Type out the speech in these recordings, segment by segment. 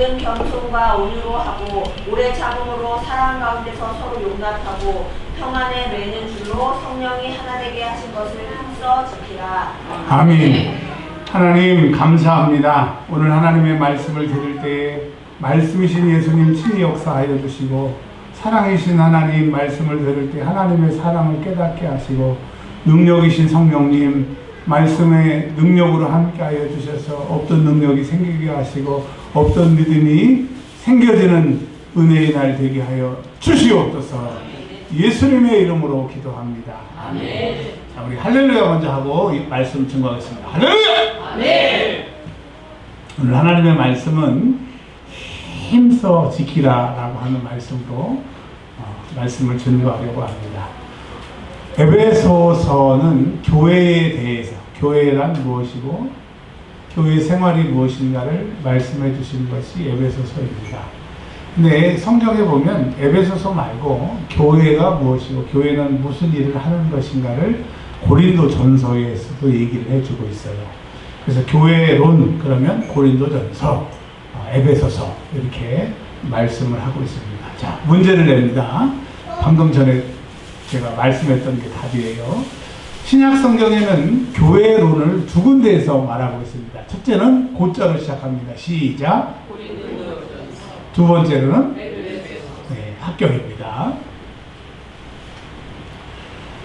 모든 겸손과 온유로 하고 오래 참음으로 사랑 가운데서 서로 용납하고 평안에 매는 줄로 성령이 하나 되게 하신 것을 힘써 지키라. 아멘. 하나님 감사합니다. 오늘 하나님의 말씀을 들을 때 말씀이신 예수님 친히 역사하여 주시고 사랑이신 하나님 말씀을 들을 때 하나님의 사랑을 깨닫게 하시고 능력이신 성령님 말씀의 능력으로 함께하여 주셔서 없던 능력이 생기게 하시고 없던 믿음이 생겨지는 은혜의 날 되게 하여 주시옵소서. 예수님의 이름으로 기도합니다. 아멘. 자, 우리 할렐루야 먼저 하고 이 말씀 증거하겠습니다. 할렐루야! 아멘. 오늘 하나님의 말씀은 힘써 지키라라고 하는 말씀으로 말씀을 증거하려고 합니다. 에베소서는 교회에 대해서 교회란 무엇이고 교회 생활이 무엇인가를 말씀해 주신 것이 에베소서입니다. 근데 성경에 보면 에베소서 말고 교회가 무엇이고 교회는 무슨 일을 하는 것인가를 고린도전서에서도 얘기를 해주고 있어요. 그래서 교회론 그러면 고린도전서, 에베소서 이렇게 말씀을 하고 있습니다. 자, 문제를 냅니다. 방금 전에 제가 말씀했던 게 답이에요. 신약 성경에는 교회론을 두 군데에서 말하고 있습니다. 첫째는 고자로 시작합니다. 시작. 두 번째로는 합격입니다.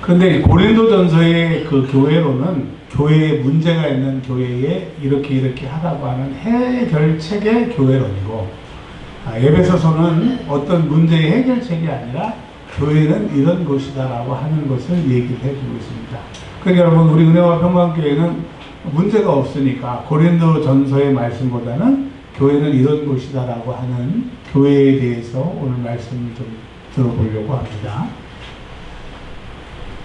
그런데 고린도전서의 그 교회론은 교회에 문제가 있는 교회에 이렇게 하라고 하는 해결책의 교회론이고, 에베소서는 어떤 문제의 해결책이 아니라 교회는 이런 곳이다라고 하는 것을 얘기를 해주고 있습니다. 그러니까 여러분, 우리 은혜와 평강교회는 문제가 없으니까 고린도전서의 말씀보다는 교회는 이런 곳이다라고 하는 교회에 대해서 오늘 말씀을 좀 들어보려고 합니다.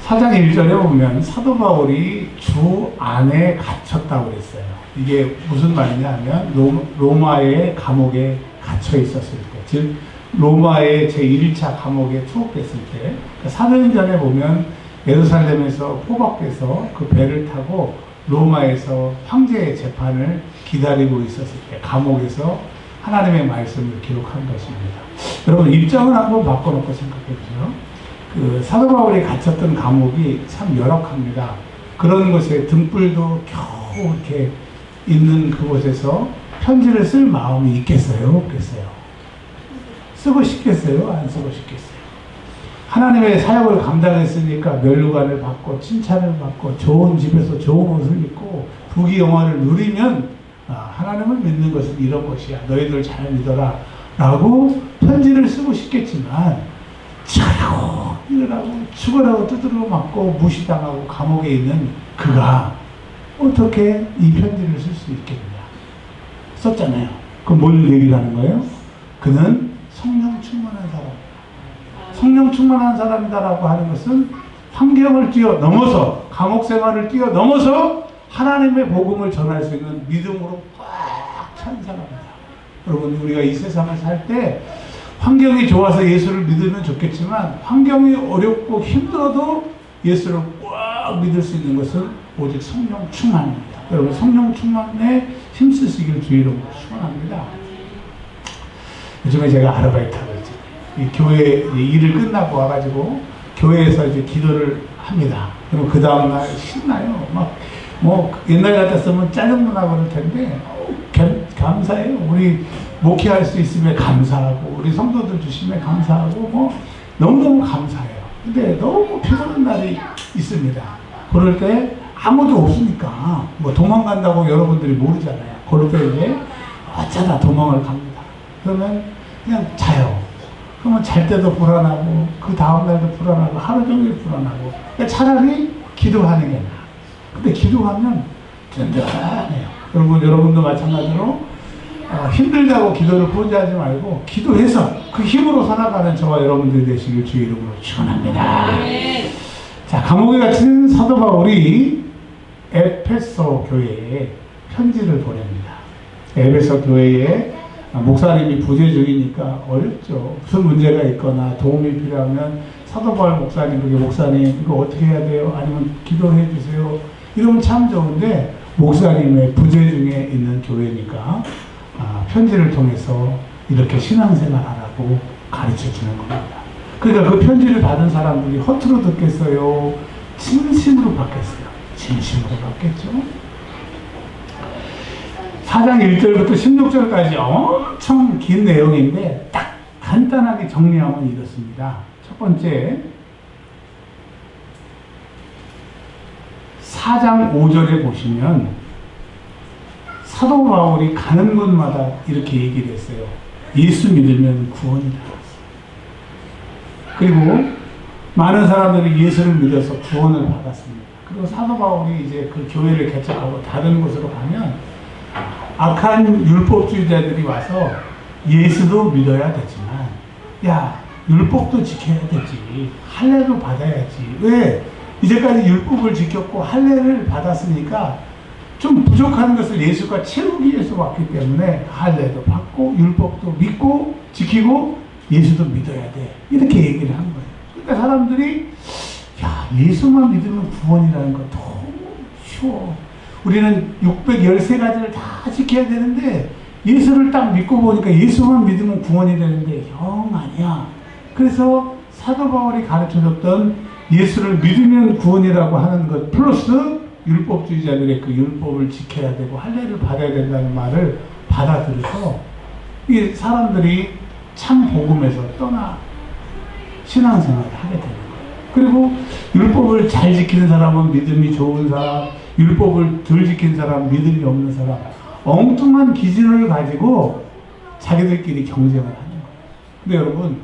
4장 1절에 보면 사도 바울이 주 안에 갇혔다고 그랬어요. 이게 무슨 말이냐 하면 로마의 감옥에 갇혀 있었을 때, 즉 로마의 제1차 감옥에 투옥됐을 때, 사도행전에 보면 예루살렘에서 포박돼서 그 배를 타고 로마에서 황제의 재판을 기다리고 있었을 때 감옥에서 하나님의 말씀을 기록한 것입니다. 여러분 입장을 한번 바꿔놓고 생각해 보세요. 그 사도 바울이 갇혔던 감옥이 참 열악합니다. 그런 곳에 등불도 겨우 이렇게 있는 그곳에서 편지를 쓸 마음이 있겠어요? 없겠어요? 쓰고 싶겠어요? 안 쓰고 싶겠어요? 하나님의 사역을 감당했으니까 면류관을 받고 칭찬을 받고 좋은 집에서 좋은 옷을 입고 부귀영화를 누리면 하나님을 믿는 것은 이런 것이야. 너희들 잘 믿어라 라고 편지를 쓰고 싶겠지만 자라고 일어나고 죽으라고 두드려 맞고 무시당하고 감옥에 있는 그가 어떻게 이 편지를 쓸 수 있겠느냐. 썼잖아요. 그럼 뭘 얘기를 하는 거예요? 그는 성령 충만한 사람. 성령 충만한 사람이다라고 하는 것은 환경을 뛰어넘어서 감옥 생활을 뛰어넘어서 하나님의 복음을 전할 수 있는 믿음으로 꽉 찬 사람이다. 여러분 우리가 이 세상을 살 때 환경이 좋아서 예수를 믿으면 좋겠지만 환경이 어렵고 힘들어도 예수를 꽉 믿을 수 있는 것은 오직 성령 충만입니다. 여러분 성령 충만에 힘쓰시길 주의로 축원합니다. 요즘에 제가 아르바이트하고 있죠. 이 교회 일을 끝나고 와가지고 교회에서 이제 기도를 합니다. 그럼 그 다음날 신나요. 막 뭐 옛날 같았으면 짜증나 그럴 텐데 감사해요. 우리 목회할 수 있으면 감사하고 우리 성도들 주시면 감사하고 뭐 너무너무 감사해요. 근데 너무 피곤한 날이 있습니다. 그럴 때 아무도 없으니까 뭐 도망간다고 여러분들이 모르잖아요. 그럴 때 이제 어쩌다 도망을 갑니다. 그러면 그냥 자요. 그러면 잘 때도 불안하고 그 다음날도 불안하고 하루 종일 불안하고 그러니까 차라리 기도하는 게 나아. 근데 기도하면 든든하네요. 여러분도 마찬가지로 힘들다고 기도를 포기하지 말고 기도해서 그 힘으로 살아가는 저와 여러분들이 되시길 주의 이름으로 축원합니다. 자, 감옥에 갇힌 사도 바울이 에베소 교회에 편지를 보냅니다. 에베소 교회에 목사님이 부재 중이니까 어렵죠. 무슨 문제가 있거나 도움이 필요하면 사도 바울 목사님에게 목사님 이거 어떻게 해야 돼요? 아니면 기도해 주세요. 이러면 참 좋은데 목사님의 부재 중에 있는 교회니까 편지를 통해서 이렇게 신앙생활하라고 가르쳐 주는 겁니다. 그러니까 그 편지를 받은 사람들이 허투루 듣겠어요? 진심으로 받겠어요? 진심으로 받겠죠? 4장 1절부터 16절까지 엄청 긴 내용인데 딱 간단하게 정리하면 이렇습니다. 첫 번째, 4장 5절에 보시면 사도 바울이 가는 곳마다 이렇게 얘기를 했어요. 예수 믿으면 구원이다. 그리고 많은 사람들이 예수를 믿어서 구원을 받았습니다. 그리고 사도 바울이 이제 그 교회를 개척하고 다른 곳으로 가면 악한 율법주의자들이 와서 예수도 믿어야 되지만, 야, 율법도 지켜야 되지. 할례도 받아야지. 왜? 이제까지 율법을 지켰고 할례를 받았으니까 좀 부족한 것을 예수가 채우기 위해서 왔기 때문에 할례도 받고 율법도 믿고 지키고 예수도 믿어야 돼. 이렇게 얘기를 한 거예요. 그러니까 사람들이, 야, 예수만 믿으면 구원이라는 거 너무 쉬워. 우리는 613가지를 다 지켜야 되는데 예수를 딱 믿고 보니까 예수만 믿으면 구원이 되는데 영 아니야. 그래서 사도 바울이 가르쳐줬던 예수를 믿으면 구원이라고 하는 것 플러스 율법주의자들의 그 율법을 지켜야 되고 할례를 받아야 된다는 말을 받아들여서 이 사람들이 참 복음에서 떠나 신앙생활을 하게 되는 거예요. 그리고 율법을 잘 지키는 사람은 믿음이 좋은 사람, 율법을 덜 지킨 사람, 믿음이 없는 사람, 엉뚱한 기준을 가지고 자기들끼리 경쟁을 하는 거예요. 근데 여러분,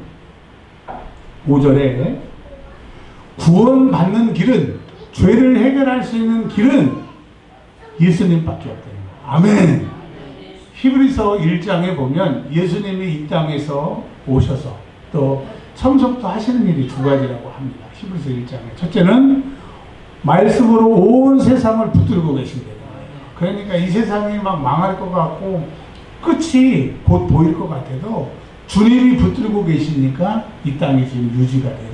5절에 구원받는 길은, 죄를 해결할 수 있는 길은 예수님밖에 없다는 거예요. 아멘. 히브리서 1장에 보면 예수님이 이 땅에서 오셔서 또 참석도 하시는 일이 두 가지라고 합니다. 히브리서 1장에. 첫째는 말씀으로 온 세상을 붙들고 계신다는 거예요. 그러니까 이 세상이 막 망할 것 같고 끝이 곧 보일 것 같아도 주님이 붙들고 계시니까 이 땅이 지금 유지가 되는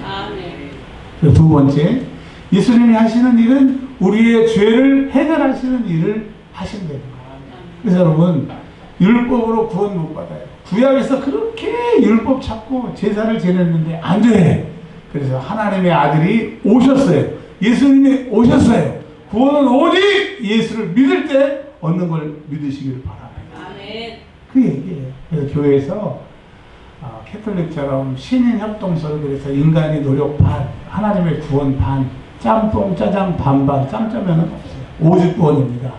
거예요. 아멘. 두 번째, 예수님이 하시는 일은 우리의 죄를 해결하시는 일을 하신다는 거예요. 그래서 여러분, 율법으로 구원 못 받아요. 구약에서 그렇게 율법 찾고 제사를 지냈는데 안 돼. 그래서 하나님의 아들이 오셨어요. 예수님이 오셨어요. 구원은 오직 예수를 믿을 때 얻는 걸 믿으시기를 바랍니다. 아멘. 그 얘기예요. 그래서 교회에서 캐톨릭처럼 신인 협동설, 그래서 인간의 노력 반, 하나님의 구원 반, 짬뽕 짜장 반반, 짬짜면은 없어요. 오직 구원입니다.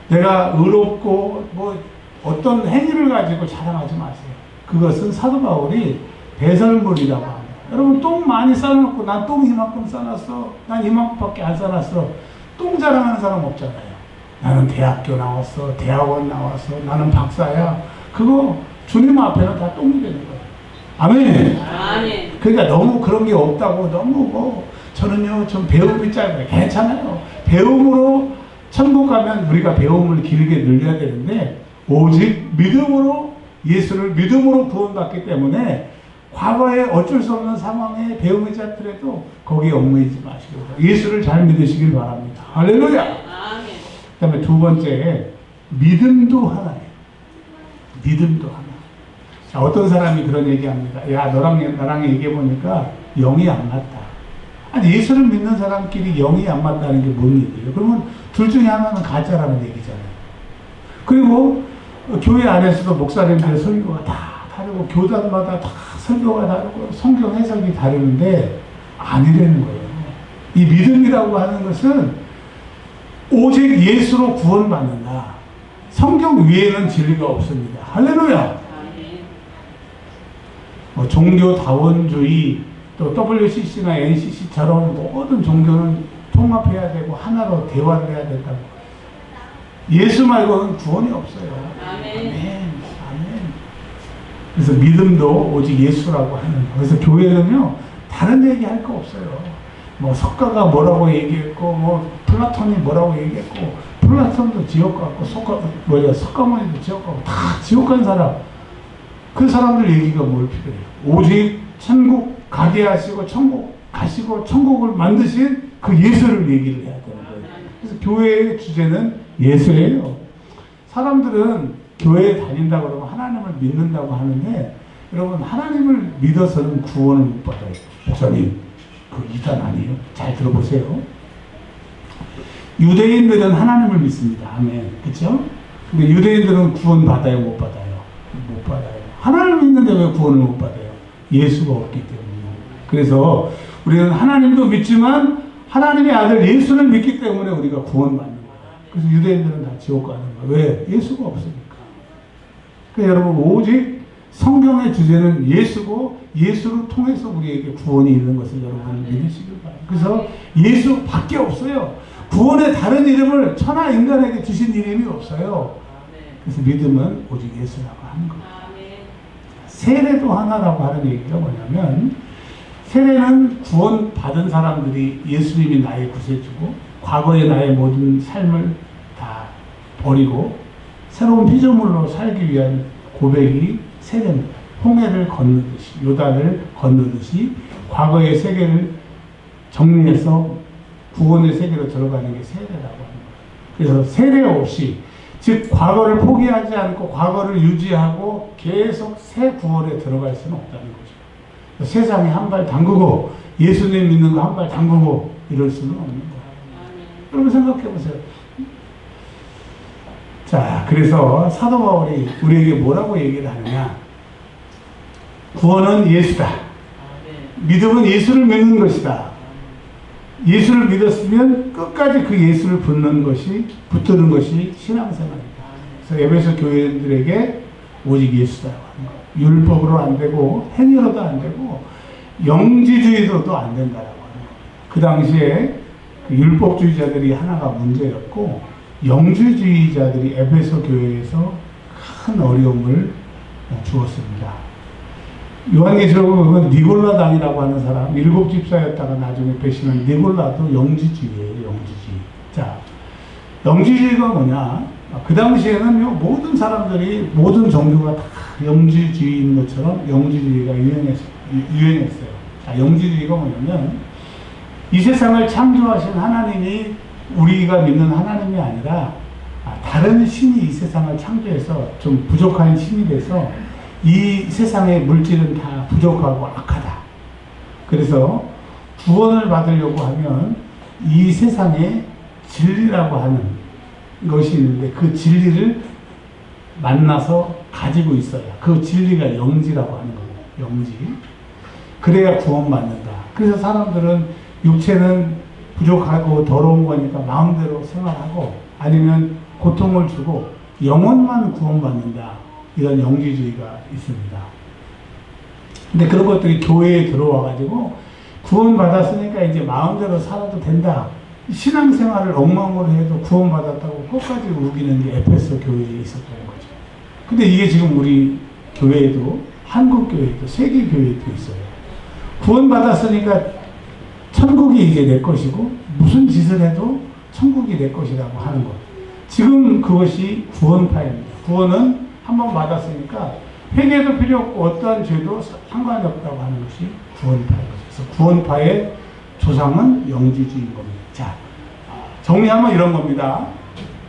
내가 의롭고 뭐 어떤 행위를 가지고 자랑하지 마세요. 그것은 사도 바울이 배설물이라고 합니다. 여러분, 똥 많이 싸놓고 난 똥 이만큼 싸놨어, 난 이만큼밖에 안 싸놨어, 똥 자랑하는 사람 없잖아요. 나는 대학교 나왔어, 대학원 나왔어, 나는 박사야. 그거 주님 앞에는 다 똥이 되는 거예요. 아멘. 아멘. 그러니까 너무 그런 게 없다고 너무 저는요 좀 배움이 짧아요. 괜찮아요. 배움으로 천국 가면 우리가 배움을 길게 늘려야 되는데 오직 믿음으로, 예수를 믿음으로 구원받기 때문에 과거에 어쩔 수 없는 상황에 배움이 짧더라도 거기에 얽매이지 마시고 예수를 잘 믿으시길 바랍니다. 할렐루야. 그 다음에 두 번째, 믿음도 하나예요. 믿음도 하나. 자, 어떤 사람이 그런 얘기합니다. 야, 너랑 나랑 얘기해보니까 영이 안 맞다. 아니, 예수를 믿는 사람끼리 영이 안 맞다는 게 뭔 얘기예요? 그러면 둘 중에 하나는 가짜라는 얘기잖아요. 그리고 교회 안에서도 목사님들의 설교가 다 다르고 교단마다 다 설교가 다르고 성경 해석이 다르는데 아니라는 거예요. 이 믿음이라고 하는 것은 오직 예수로 구원받는다. 성경 위에는 진리가 없습니다. 할렐루야. 종교다원주의, 또 WCC나 NCC처럼 모든 종교는 통합해야 되고 하나로 대화를 해야 된다고. 예수 말고는 구원이 없어요. 아멘. 아멘. 그래서 믿음도 오직 예수라고 하는 거예요. 그래서 교회는요 다른 얘기 할 거 없어요. 뭐 석가가 뭐라고 얘기했고, 뭐 플라톤이 뭐라고 얘기했고, 플라톤도 지옥 갔고, 석가모니도 지옥 가고, 다 지옥 간 사람. 그 사람들 얘기가 뭘 필요해요? 오직 천국 가게 하시고 천국 가시고 천국을 만드신 그 예수를 얘기를 해야 되는 거예요. 그래서 교회의 주제는 예수예요. 사람들은 교회에 다닌다고 그러면 하나님을 믿는다고 하는데, 여러분, 하나님을 믿어서는 구원을 못 받아요. 목사님, 그 이단 아니에요? 잘 들어보세요. 유대인들은 하나님을 믿습니다. 아멘. 그쵸? 근데 유대인들은 구원 받아요? 못 받아요? 못 받아요. 하나님을 믿는데 왜 구원을 못 받아요? 예수가 없기 때문에. 그래서 우리는 하나님도 믿지만 하나님의 아들 예수를 믿기 때문에 우리가 구원받는 거예요. 그래서 유대인들은 다 지옥 가는 거예요. 왜? 예수가 없으니까. 그러니까 여러분, 오직 성경의 주제는 예수고, 예수를 통해서 우리에게 구원이 있는 것을 여러분 믿으시길 바랍니다. 그래서 예수밖에 없어요. 구원의 다른 이름을 천하 인간에게 주신 이름이 없어요. 그래서 믿음은 오직 예수라고 하는 거예요. 세례도 하나라고 하는 얘기가 뭐냐면, 세례는 구원 받은 사람들이 예수님이 나의 구세주고 과거의 나의 모든 삶을 다 버리고 새로운 피조물로 살기 위한 고백이 세례입니다. 홍해를 건너듯이, 요단을 건너듯이 과거의 세계를 정리해서 구원의 세계로 들어가는 게 세례라고 하는 거예요. 그래서 세례 없이, 즉 과거를 포기하지 않고 과거를 유지하고 계속 새 구원에 들어갈 수는 없다는 거죠. 세상에 한 발 담그고 예수님 믿는 거 한 발 담그고 이럴 수는 없는 거예요. 여러분 생각해 보세요. 자, 그래서 사도 바울이 우리에게 뭐라고 얘기를 하느냐? 구원은 예수다. 믿음은 예수를 믿는 것이다. 예수를 믿었으면 끝까지 그 예수를 붙드는 것이 신앙생활이다. 그래서 에베소 교회들에게 오직 예수다라고 하는 거예요. 율법으로 안 되고 행위로도 안 되고 영지주의로도 안 된다라고 하는 거예요. 그 당시에 그 율법주의자들이 하나가 문제였고, 영지주의자들이 에베소 교회에서 큰 어려움을 주었습니다. 요한계시록을 보면 니골라당이라고 하는 사람, 7집사였다가 나중에 배신한 니골라도 영지주의예요. 영지주의. 자, 영지주의가 뭐냐? 그 당시에는 모든 사람들이, 모든 종교가 다 영지주의인 것처럼 영지주의가 유행했어요. 자, 영지주의가 뭐냐면, 이 세상을 창조하신 하나님이 우리가 믿는 하나님이 아니라 다른 신이 이 세상을 창조해서 좀 부족한 신이 돼서 이 세상의 물질은 다 부족하고 악하다. 그래서 구원을 받으려고 하면 이 세상에 진리라고 하는 것이 있는데, 그 진리를 만나서 가지고 있어야, 그 진리가 영지라고 하는 거예요. 영지. 그래야 구원받는다. 그래서 사람들은 육체는 부족하고 더러운 거니까 마음대로 생활하고, 아니면 고통을 주고 영혼만 구원받는다. 이런 영지주의가 있습니다. 근데 그런 것들이 교회에 들어와가지고 구원받았으니까 이제 마음대로 살아도 된다. 신앙생활을 엉망으로 해도 구원받았다고 끝까지 우기는 게 에베소 교회에 있었던 거죠. 근데 이게 지금 우리 교회에도, 한국 교회에도, 세계 교회에도 있어요. 구원받았으니까 천국이 이제 내 것이고 무슨 짓을 해도 천국이 내 것이라고 하는 것. 지금 그것이 구원파입니다. 구원은 한번 받았으니까 회개도 필요 없고 어떠한 죄도 상관이 없다고 하는 것이 구원파예요. 그래서 구원파의 조상은 영지주의인 겁니다. 자, 정리하면 이런 겁니다.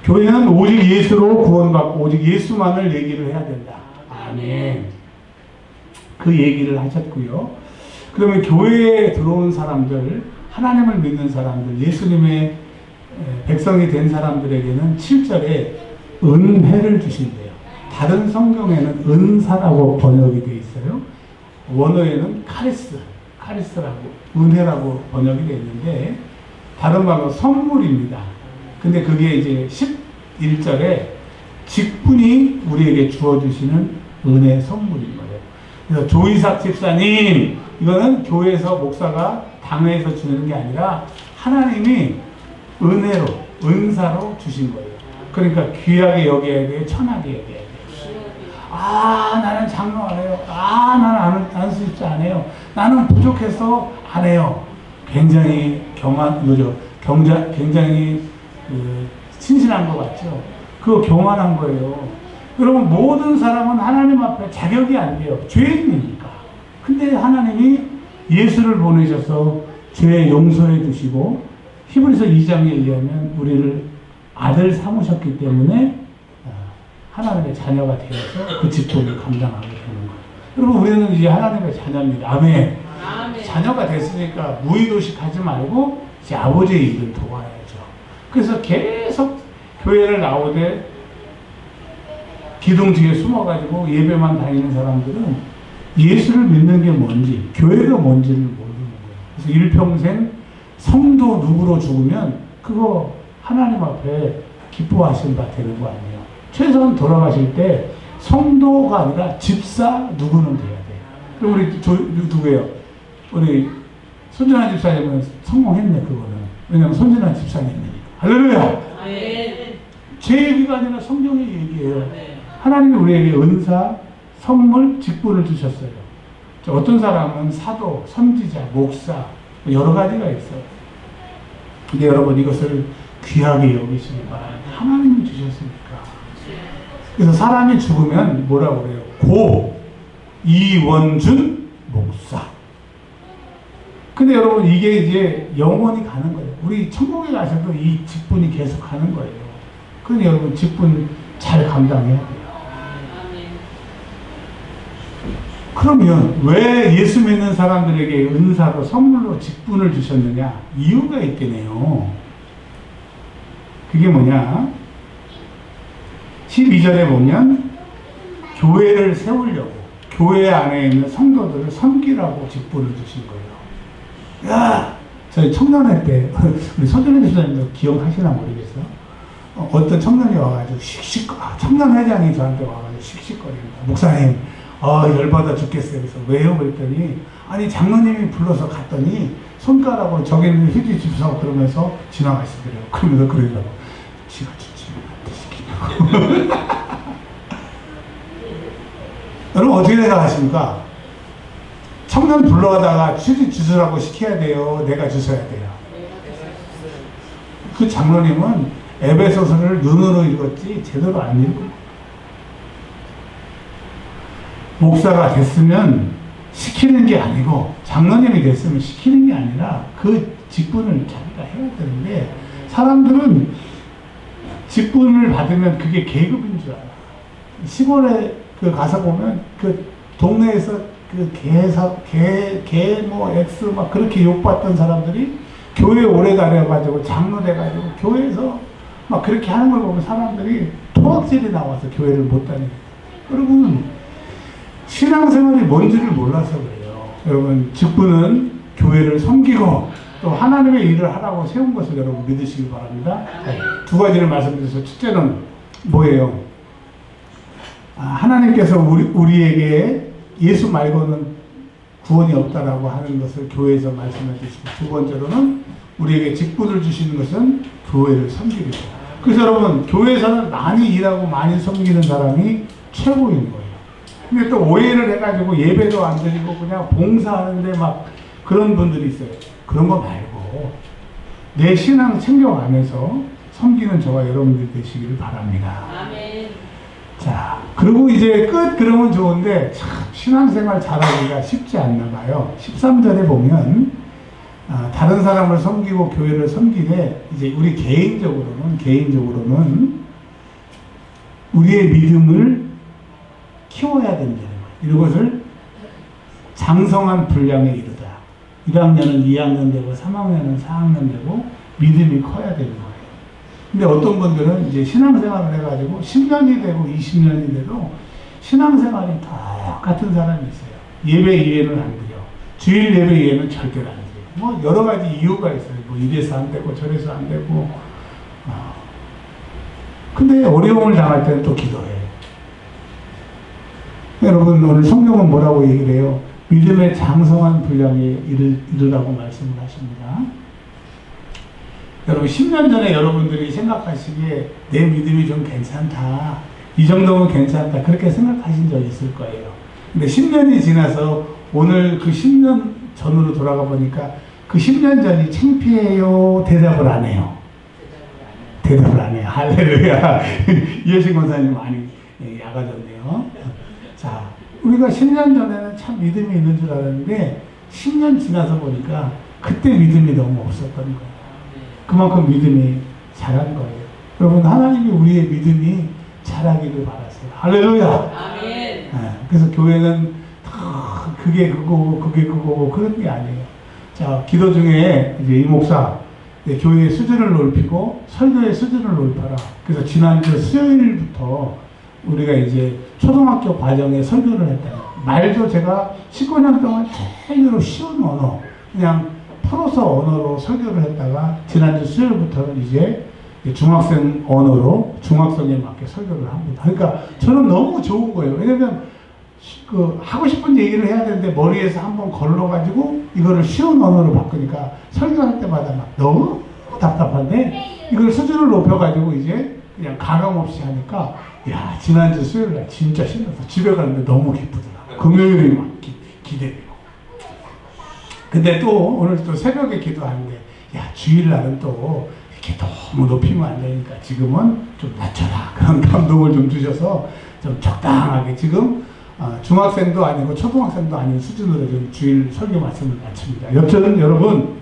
교회는 오직 예수로 구원받고 오직 예수만을 얘기를 해야 된다. 아멘. 그 얘기를 하셨고요. 그러면 교회에 들어온 사람들, 하나님을 믿는 사람들, 예수님의 백성이 된 사람들에게는 7절에 은혜를 주신대요. 다른 성경에는 은사라고 번역이 되어 있어요. 원어에는 카리스라고, 은혜라고 번역이 되어 있는데, 다른 말로 선물입니다. 근데 그게 이제 11절에 직분이 우리에게 주어주시는 은혜 선물인 거예요. 그래서 조이삭 집사님, 이거는 교회에서 목사가 당회에서 주는 게 아니라 하나님이 은혜로, 은사로 주신 거예요. 그러니까 귀하게 여겨야 돼요? 천하게 여겨야 돼요? 나는 장로 안 해요. 나는 안수입자 안 해요. 나는 부족해서 안 해요. 굉장히 굉장히 친신한 것 같죠? 그거 교만한 거예요. 여러분, 모든 사람은 하나님 앞에 자격이 안 돼요. 죄인이니까. 근데 하나님이 예수를 보내셔서 죄 용서해 주시고, 히브리서 2장에 의하면 우리를 아들 삼으셨기 때문에 하나님의 자녀가 되어서 그 직분을 감당하게 되는 거예요. 여러분, 우리는 이제 하나님의 자녀입니다. 아멘. 자녀가 됐으니까 무의도식하지 말고 이제 아버지의 일을 도와야죠. 그래서 계속 교회를 나오되 기둥 뒤에 숨어가지고 예배만 다니는 사람들은 예수를 믿는 게 뭔지, 교회가 뭔지를 모르는 거예요. 그래서 일평생 성도 누구로 죽으면 그거 하나님 앞에 기뻐하신 바 되는 거 아니에요. 최소한 돌아가실 때 성도가 아니라 집사 누구는 돼야 돼요. 그럼 우리 누구예요? 우리 손진환 집사님은 성공했네, 그거는. 왜냐면 손진환 집사님이니까. 할렐루야! 제 얘기가 아니라 성경의 얘기예요. 하나님이 우리에게 은사, 선물, 직분을 주셨어요. 어떤 사람은 사도, 선지자, 목사, 여러 가지가 있어요. 근데 여러분, 이것을 귀하게 여기시기 바랍니다. 하나님이 주셨으니까. 그래서 사람이 죽으면 뭐라고 그래요? 고 이원준 목사. 근데 여러분, 이게 이제 영원히 가는 거예요. 우리 천국에 가셔도 이 직분이 계속 가는 거예요. 그러니 여러분, 직분 잘 감당해야 돼요. 그러면 왜 예수 믿는 사람들에게 은사로 선물로 직분을 주셨느냐? 이유가 있겠네요. 그게 뭐냐? 12절에 보면 교회를 세우려고 교회 안에 있는 성도들을 섬기라고 직분을 주신 거예요. 야, 저희 청년회 때 우리 서준현 집사님도 기억하시나 모르겠어요. 어떤 청년이 와가지고 청년회장이 저한테 와가지고 씩씩거립니다. 목사님, 열받아 죽겠어요. 그래서 왜요? 그랬더니, 아니, 장로님이 불러서 갔더니, 손가락으로 저기 있는 휴지 줍서 그러면서 지나가시더래요. 그러면서 그러더라고. 지가 주지, 나한테 시키냐고. 여러분, 어떻게 생각하십니까? 청년 불러다가 휴지 주스라고 시켜야 돼요? 내가 주셔야 돼요? 그 장로님은 에베소서를 눈으로 읽었지, 제대로 안 읽고. 목사가 됐으면 시키는 게 아니고 장로님이 됐으면 시키는 게 아니라 그 직분을 자기가 해야 되는데 사람들은 직분을 받으면 그게 계급인 줄 알아. 시골에 가서 보면 그 동네에서 그 X 막 그렇게 욕받던 사람들이 교회에 오래 다녀가지고 장로 돼가지고 교회에서 막 그렇게 하는 걸 보면 사람들이 토악질이 나와서 교회를 못 다니고. 여러분, 신앙생활이 뭔지를 몰라서 그래요. 여러분, 직분은 교회를 섬기고 또 하나님의 일을 하라고 세운 것을 여러분 믿으시기 바랍니다. 두 가지를 말씀드려서, 첫째는 뭐예요? 하나님께서 우리에게 예수 말고는 구원이 없다라고 하는 것을 교회에서 말씀해 주시고, 두 번째로는 우리에게 직분을 주시는 것은 교회를 섬기는 거예요. 그래서 여러분, 교회에서는 많이 일하고 많이 섬기는 사람이 최고인 거예요. 근데 또 오해를 해가지고 예배도 안 드리고 그냥 봉사하는데 막 그런 분들이 있어요. 그런 거 말고 내 신앙 챙겨가면서 섬기는 저와 여러분들이 되시기를 바랍니다. 아멘. 자, 그리고 이제 끝 그러면 좋은데 참 신앙생활 잘하기가 쉽지 않나 봐요. 13절에 보면 다른 사람을 섬기고 교회를 섬기되 이제 우리 개인적으로는 우리의 믿음을 키워야 된다는 거예요. 이것을 장성한 분량에 이르다. 1학년은 2학년 되고 3학년은 4학년 되고 믿음이 커야 되는 거예요. 근데 어떤 분들은 이제 신앙생활을 해가지고 10년이 되고 20년이 돼도 신앙생활이 똑같은 사람이 있어요. 예배 이해는 안 드려. 주일 예배 이해는 절대로 안 드려. 뭐 여러 가지 이유가 있어요. 뭐 이래서 안 되고 저래서 안 되고. 근데 어려움을 당할 때는 또 기도해. 여러분, 오늘 성경은 뭐라고 얘기를 해요? 믿음의 장성한 분량에 이르라고 말씀을 하십니다. 여러분, 10년 전에 여러분들이 생각하시기에 내 믿음이 좀 괜찮다, 이 정도면 괜찮다, 그렇게 생각하신 적 있을 거예요. 근데 10년이 지나서 오늘 그 10년 전으로 돌아가 보니까 그 10년 전이 창피해요? 대답을 안 해요? 대답을 안 해요. 할렐루야. 이해신 권사님 많이 야가졌네요. 자, 우리가 10년 전에는 참 믿음이 있는 줄 알았는데 10년 지나서 보니까 그때 믿음이 너무 없었던 거예요. 그만큼 믿음이 자란 거예요. 여러분, 하나님이 우리의 믿음이 잘하기를 바랐어요. 할렐루야. 아멘. 예, 그래서 교회는 다 그게 그거고 그런 게 아니에요. 자, 기도 중에 이제 이 목사 교회의 수준을 높이고 설교의 수준을 높여라. 그래서 지난주 수요일부터 우리가 이제 초등학교 과정에 설교를 했다. 말도 제가 19년 동안 제일로 쉬운 언어, 그냥 풀어서 언어로 설교를 했다가 지난주 수요일부터는 이제 중학생 언어로 중학생에 맞게 설교를 합니다. 그러니까 저는 너무 좋은 거예요. 왜냐면 하고 싶은 얘기를 해야 되는데 머리에서 한번 걸러가지고 이거를 쉬운 언어로 바꾸니까 설교할 때마다 막 너무 답답한데 이걸 수준을 높여가지고 이제 그냥 가감 없이 하니까 야, 지난주 수요일날 진짜 신나서 집에 가는데 너무 기쁘더라고요. 금요일이 막 기대되고. 근데 또 오늘 또 새벽에 기도하는데 야, 주일날은 또 이렇게 너무 높이면 안 되니까 지금은 좀 낮춰라. 그런 감동을 좀 주셔서 좀 적당하게 지금 중학생도 아니고 초등학생도 아닌 수준으로 좀 주일 설교 말씀을 마칩니다. 여튼 여러분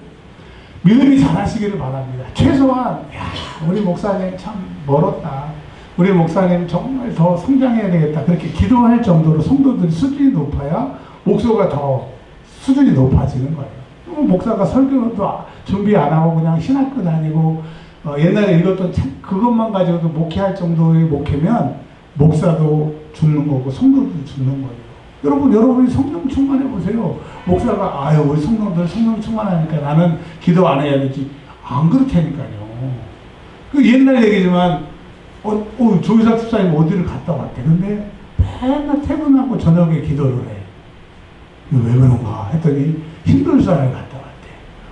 믿음이 잘하시기를 바랍니다. 최소한 야, 우리 목사님 참 멀었다. 우리 목사님 정말 더 성장해야 되겠다. 그렇게 기도할 정도로 성도들이 수준이 높아야 목소가 더 수준이 높아지는 거예요. 목사가 설교도 준비 안 하고 그냥 신학교 다니고 옛날에 읽었던 책 그것만 가지고도 목회할 정도의 목회면 목사도 죽는 거고 성도도 죽는 거예요. 여러분이 성령 충만해 보세요. 목사가 아유 우리 성도들 성령 충만하니까 나는 기도 안 해야 되지. 안 그렇다니까요. 그 옛날 얘기지만 조이사 집사님 어디를 갔다 왔대. 근데 맨날 퇴근하고 저녁에 기도를 해. 이거 왜 그런가 했더니 힌두스탄을 갔다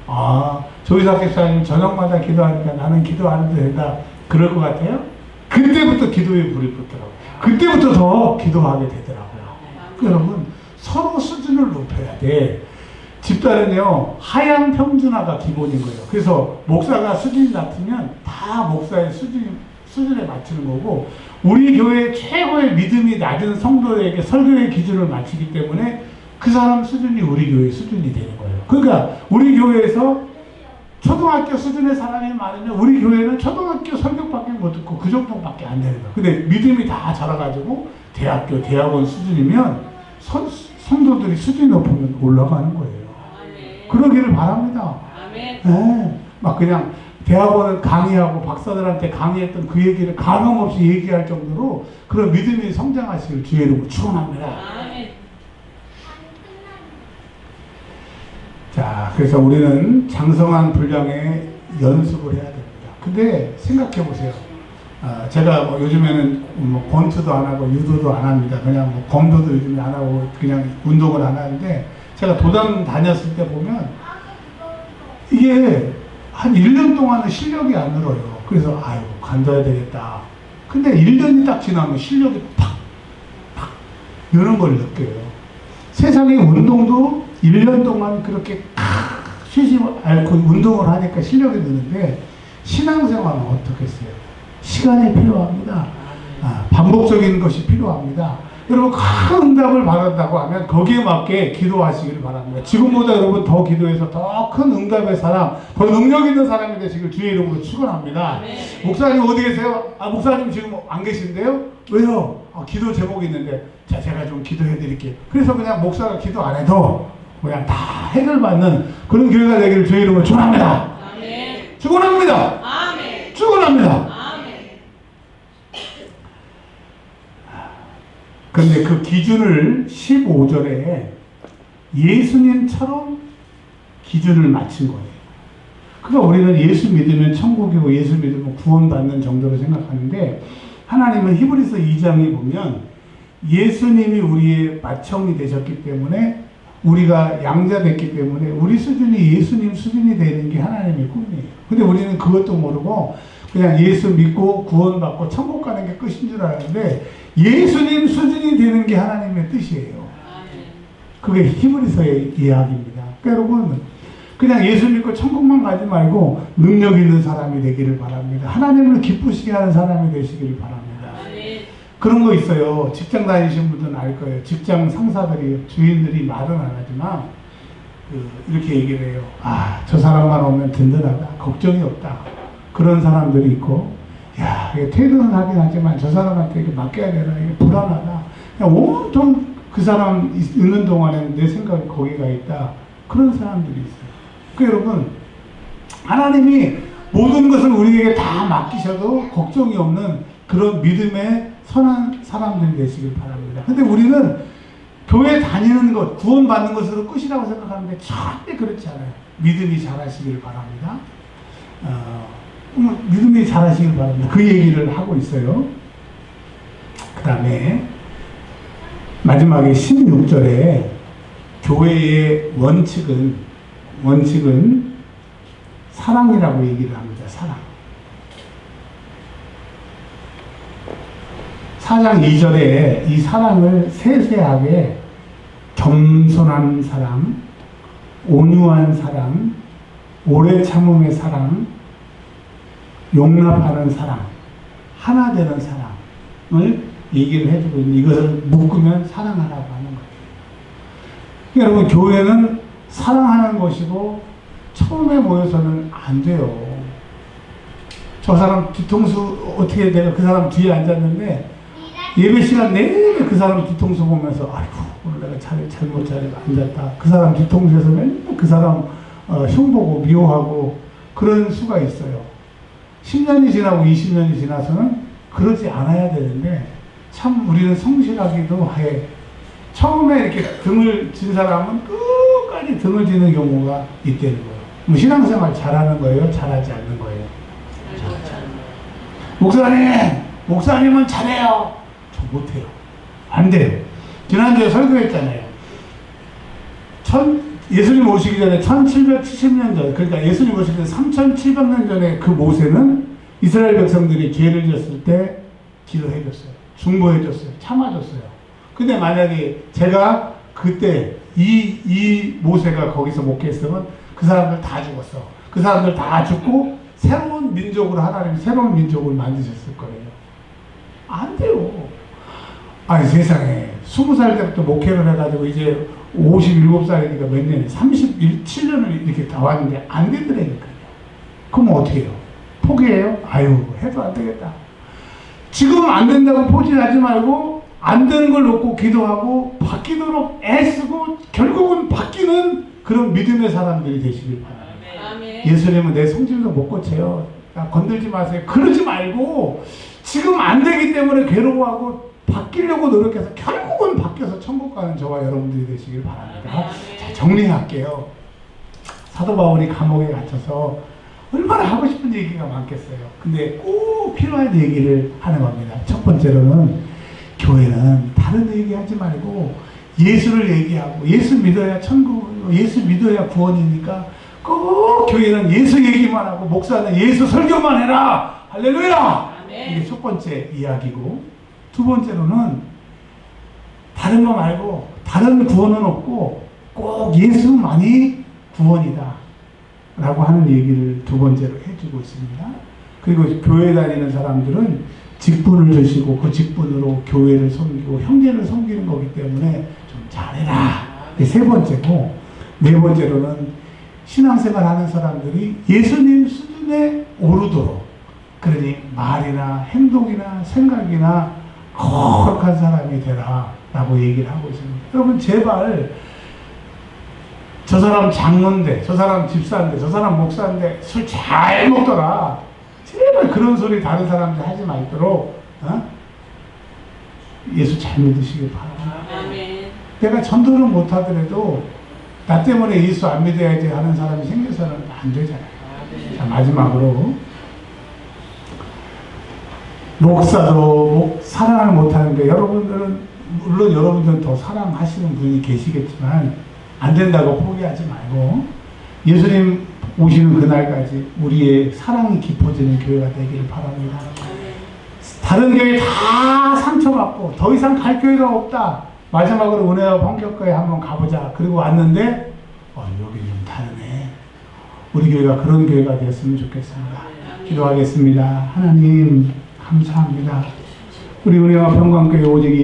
왔대. 조이사 집사님 저녁마다 기도하니까 나는 기도 안 해도 된다. 그럴 것 같아요? 그때부터 기도에 불이 붙더라고요. 그때부터 더 기도하게 되더라고요. 여러분 서로 수준을 높여야 돼. 집단은요 하향 평준화가 기본인 거예요. 그래서 목사가 수준이 낮으면 다 목사의 수준에 맞추는 거고 우리 교회 최고의 믿음이 낮은 성도에게 설교의 기준을 맞추기 때문에 그 사람 수준이 우리 교회의 수준이 되는 거예요. 그러니까 우리 교회에서 초등학교 수준의 사람이 많으면 우리 교회는 초등학교 설교밖에 못 듣고 그 정도밖에 안 되는 거예요. 근데 믿음이 다 자라가지고 대학교, 대학원 수준이면 성도들이 수준이 높으면 올라가는 거예요. 그러기를 바랍니다. 네, 막 그냥 대학원을 강의하고 박사들한테 강의했던 그 얘기를 가감 없이 얘기할 정도로 그런 믿음이 성장하시길 주의 이름으로 축원합니다. 자, 그래서 우리는 장성한 분량의 연습을 해야 됩니다. 근데 생각해 보세요. 제가 요즘에는 권투도 안 하고 유도도 안 합니다. 그냥 검도도 요즘에 안 하고 그냥 운동을 안 하는데 제가 도당 다녔을 때 보면 이게 한 1년 동안은 실력이 안 늘어요. 그래서 아유 관둬야 되겠다. 근데 1년이 딱 지나면 실력이 팍 이런 걸 느껴요. 세상의 운동도 1년 동안 그렇게 쉬지 않고 운동을 하니까 실력이 느는데 신앙생활은 어떻겠어요? 시간이 필요합니다. 반복적인 것이 필요합니다. 여러분 큰 응답을 받았다고 하면 거기에 맞게 기도하시길 바랍니다. 지금보다 여러분 더 기도해서 더 큰 응답의 사람, 더 능력 있는 사람이 되시길 주의 이름으로 축원합니다. 목사님 어디 계세요? 목사님 지금 안 계신데요? 왜요? 기도 제목이 있는데 자 제가 좀 기도해 드릴게요. 그래서 그냥 목사가 기도 안 해도 그냥 다 해결받는 그런 교회가 되기를 주의 이름으로 축원합니다. 축원합니다. 축원합니다. 그런데 그 기준을 15절에 예수님처럼 기준을 맞춘 거예요. 그러니까 우리는 예수 믿으면 천국이고 예수 믿으면 구원받는 정도로 생각하는데 하나님은 히브리서 2장에 보면 예수님이 우리의 맏형이 되셨기 때문에 우리가 양자 됐기 때문에 우리 수준이 예수님 수준이 되는 게 하나님의 꿈이에요. 근데 우리는 그것도 모르고 그냥 예수 믿고 구원받고 천국 가는 게 끝인 줄 아는데 예수님 수준이 되는 게 하나님의 뜻이에요. 그게 히브리서의 이야기입니다. 그러니까 여러분 그냥 예수 믿고 천국만 가지 말고 능력 있는 사람이 되기를 바랍니다. 하나님을 기쁘시게 하는 사람이 되시기를 바랍니다. 그런 거 있어요. 직장 다니신 분들은 알 거예요. 직장 상사들이 주인들이 말은 안 하지만 이렇게 얘기를 해요. 저 사람만 오면 든든하다. 걱정이 없다. 그런 사람들이 있고 야, 이게 퇴근은 하긴 하지만 저 사람한테 이게 맡겨야 되나, 이게 불안하다. 그냥 온통 그 사람 있는 동안에 내 생각이 거기가 있다. 그런 사람들이 있어요. 그 여러분, 하나님이 모든 것을 우리에게 다 맡기셔도 걱정이 없는 그런 믿음의 선한 사람들이 되시길 바랍니다. 근데 우리는 교회 다니는 것, 구원받는 것으로 끝이라고 생각하는데 절대 그렇지 않아요. 믿음이 자라시길 바랍니다. 믿음이 자라시길 바랍니다. 그 얘기를 하고 있어요. 그 다음에 마지막에 16절에 교회의 원칙은 사랑이라고 얘기를 합니다. 사랑. 4장 2절에 이 사랑을 세세하게 겸손한 사랑, 온유한 사랑, 오래 참음의 사랑, 용납하는 사랑, 하나 되는 사랑을 얘기를 해주고 있는, 이것을 묶으면 사랑하라고 하는 거예요. 여러분, 교회는 사랑하는 것이고 처음에 모여서는 안 돼요. 저 사람 뒤통수 어떻게 내가 그 사람 뒤에 앉았는데 예배 시간 내내 그 사람 뒤통수 보면서 아이고 오늘 내가 잘못 자리에 앉았다. 그 사람 뒤통수에서 맨날 그 사람 흉 보고 미워하고 그런 수가 있어요. 10년이 지나고 20년이 지나서는 그러지 않아야 되는데 참 우리는 성실하기도 해. 처음에 이렇게 등을 진 사람은 끝까지 등을 지는 경우가 있다는 거예요. 뭐 신앙생활 잘하는 거예요? 잘하지 않는 거예요? 목사님은 잘해요. 저 못해요. 안 돼요. 지난주에 설교했잖아요. 예수님 오시기 전에 1770년 전, 그러니까 예수님 오시기 전에 3700년 전에 그 모세는 이스라엘 백성들이 죄를 지었을 때 기도해줬어요. 중보해줬어요. 참아줬어요. 근데 만약에 제가 그때 이 모세가 거기서 목회했으면 그 사람들 다 죽었어. 그 사람들 다 죽고 새로운 민족으로 하나님이 새로운 민족을 만드셨을 거예요. 안 돼요. 아니 세상에 20살 때부터 목회를 해가지고 이제 57살이니까 몇 년이 37년을 이렇게 다 왔는데 안 되더라니까요. 그럼 어떻게 해요? 포기해요? 아유 해도 안 되겠다. 지금 안 된다고 포기하지 말고 안 되는 걸 놓고 기도하고 바뀌도록 애쓰고 결국은 바뀌는 그런 믿음의 사람들이 되시길 바랍니다. 아멘. 예수님은 내 성질도 못 고쳐요. 건들지 마세요. 그러지 말고 지금 안 되기 때문에 괴로워하고 바뀌려고 노력해서 결국은 바뀌어서 천국 가는 저와 여러분들이 되시길 바랍니다. 자, 정리할게요. 사도 바울이 감옥에 갇혀서 얼마나 하고 싶은 얘기가 많겠어요. 근데 꼭 필요한 얘기를 하는 겁니다. 첫 번째로는 교회는 다른 얘기하지 말고 예수를 얘기하고 예수 믿어야 천국, 예수 믿어야 구원이니까 꼭 교회는 예수 얘기만 하고 목사는 예수 설교만 해라. 할렐루야. 이게 첫 번째 이야기고, 두 번째로는 다른 거 말고 다른 구원은 없고 꼭 예수만이 구원이다 라고 하는 얘기를 두 번째로 해주고 있습니다. 그리고 교회 다니는 사람들은 직분을 주시고 그 직분으로 교회를 섬기고 형제를 섬기는 거기 때문에 좀 잘해라. 세 번째고, 네 번째로는 신앙생활 하는 사람들이 예수님 수준에 오르도록, 그러니 말이나 행동이나 생각이나 거룩한 사람이 되라 라고 얘기를 하고 있습니다. 여러분 제발 저 사람 장로인데, 저 사람 집사인데, 저 사람 목사인데 술 잘 먹더라. 제발 그런 소리 다른 사람들 하지 말도록 예수 잘 믿으시길 바랍니다. 내가 전도를 못하더라도 나 때문에 예수 안 믿어야지 하는 사람이 생겨서는 안 되잖아요. 자, 마지막으로 목사도 사랑을 못하는데, 여러분들은 물론 여러분들은 더 사랑하시는 분이 계시겠지만 안 된다고 포기하지 말고 예수님 오시는 그날까지 우리의 사랑이 깊어지는 교회가 되기를 바랍니다. 다른 교회 다 상처받고 더 이상 갈 교회가 없다. 마지막으로 은혜와 성결교회 한번 가보자. 그리고 왔는데 여기 좀 다르네. 우리 교회가 그런 교회가 되었으면 좋겠습니다. 기도하겠습니다. 하나님 감사합니다. 우리 은혜와 평강교회 오직